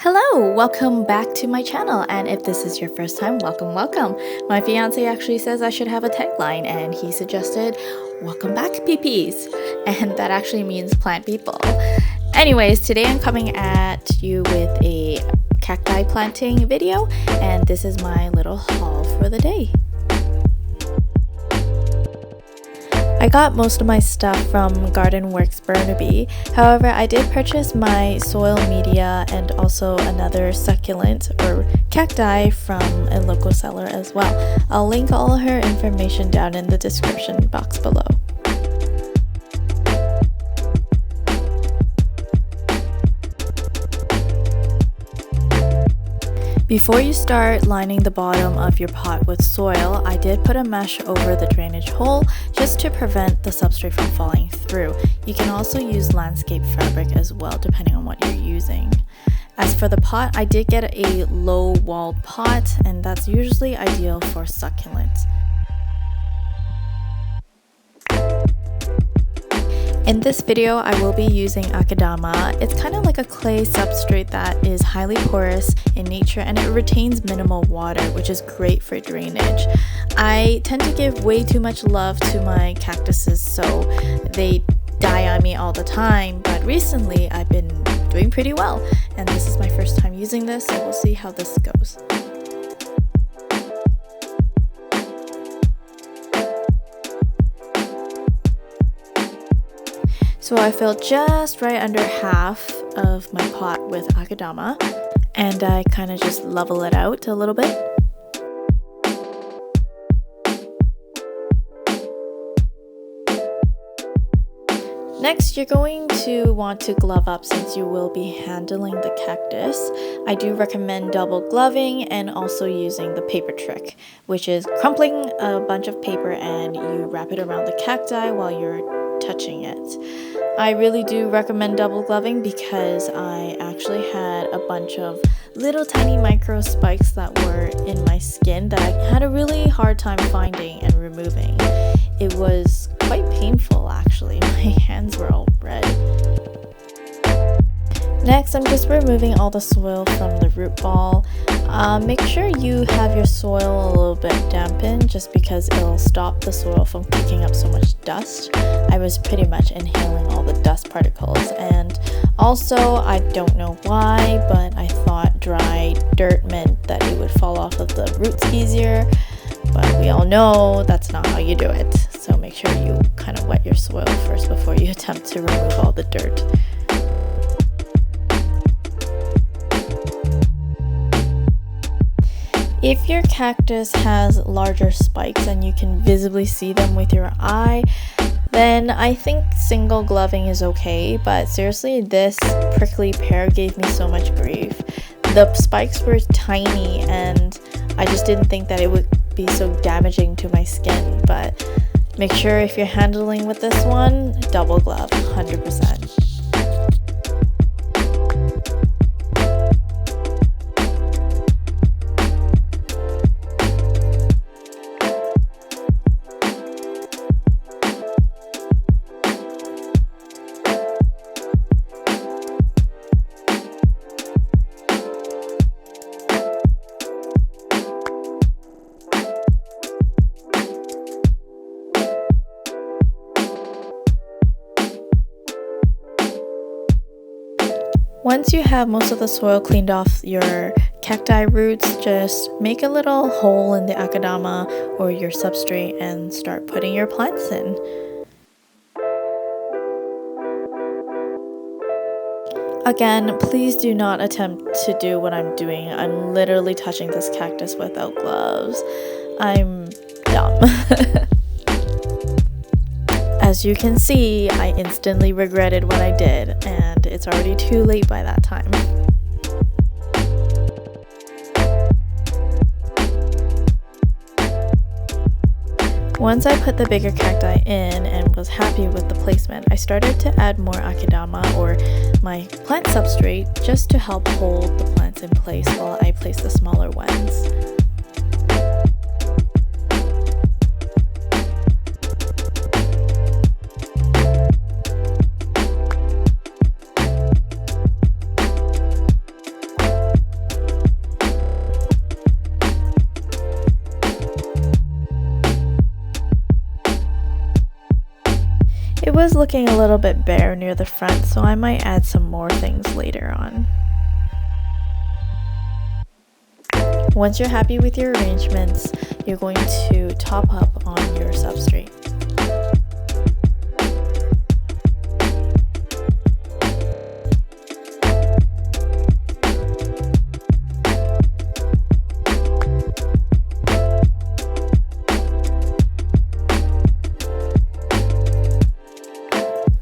Hello, welcome back to my channel, and if this is your first time, welcome. My fiance actually says I should have a tagline, and he suggested welcome back PPs, and that actually means plant people. Anyways, today I'm coming at you with a cacti planting video, and this is my little haul for the day. I got most of my stuff from Garden Works Burnaby. However, I did purchase my soil media and also another succulent or cacti from a local seller as well. I'll link all her information down in the description box below. Before you start lining the bottom of your pot with soil, I did put a mesh over the drainage hole just to prevent the substrate from falling through. You can also use landscape fabric as well, depending on what you're using. As for the pot, I did get a low-walled pot, and that's usually ideal for succulents. In this video, I will be using Akadama. It's kind of like a clay substrate that is highly porous in nature and it retains minimal water, which is great for drainage. I tend to give way too much love to my cactuses, so they die on me all the time, but recently I've been doing pretty well, and this is my first time using this, so we'll see how this goes. So I filled just right under half of my pot with Akadama, and I kind of just level it out a little bit. Next, you're going to want to glove up since you will be handling the cactus. I do recommend double gloving and also using the paper trick, which is crumpling a bunch of paper and you wrap it around the cacti while you're touching it. I really do recommend double gloving because I actually had a bunch of little tiny micro spikes that were in my skin that I had a really hard time finding and removing. It was quite painful actually. My hands were all red. Next, I'm just removing all the soil from the root ball. Make sure you have your soil a little bit dampened just because it'll stop the soil from kicking up so much dust. I was pretty much inhaling all the dust particles, and also I don't know why, but I thought dry dirt meant that it would fall off of the roots easier, but we all know that's not how you do it. So make sure you kind of wet your soil first before you attempt to remove all the dirt. If your cactus has larger spikes and you can visibly see them with your eye, then I think single gloving is okay, but seriously, this prickly pear gave me so much grief. The spikes were tiny and I just didn't think that it would be so damaging to my skin, but make sure if you're handling with this one, double glove, 100%. Once you have most of the soil cleaned off your cacti roots, just make a little hole in the Akadama or your substrate and start putting your plants in. Again, please do not attempt to do what I'm doing. I'm literally touching this cactus without gloves. I'm dumb. As you can see, I instantly regretted what I did, and it's already too late by that time. Once I put the bigger cacti in and was happy with the placement, I started to add more Akadama or my plant substrate just to help hold the plants in place while I place the smaller ones. looking a little bit bare near the front, so I might add some more things later on. Once you're happy with your arrangements, you're going to top up on your substrate.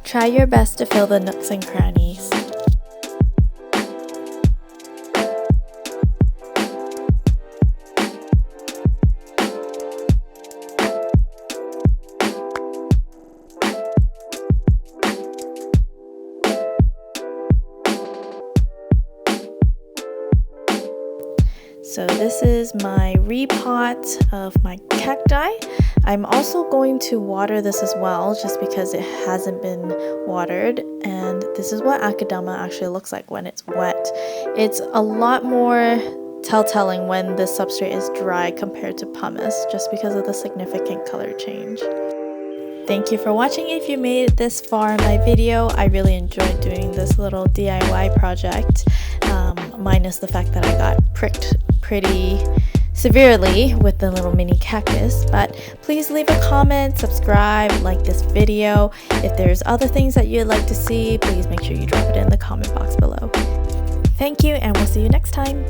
Try your best to fill the nooks and crannies. So this is my repot of my cacti. I'm also going to water this as well, just because it hasn't been watered, and this is what Akadama actually looks like when it's wet. It's a lot more telltale when the substrate is dry compared to pumice, just because of the significant color change. Thank you for watching. If you made it this far in my video, I really enjoyed doing this little DIY project, minus the fact that I got pricked pretty severely with the little mini cactus. But please leave a comment, subscribe, like this video. If there's other things that you'd like to see, please make sure you drop it in the comment box below. Thank you, and we'll see you next time.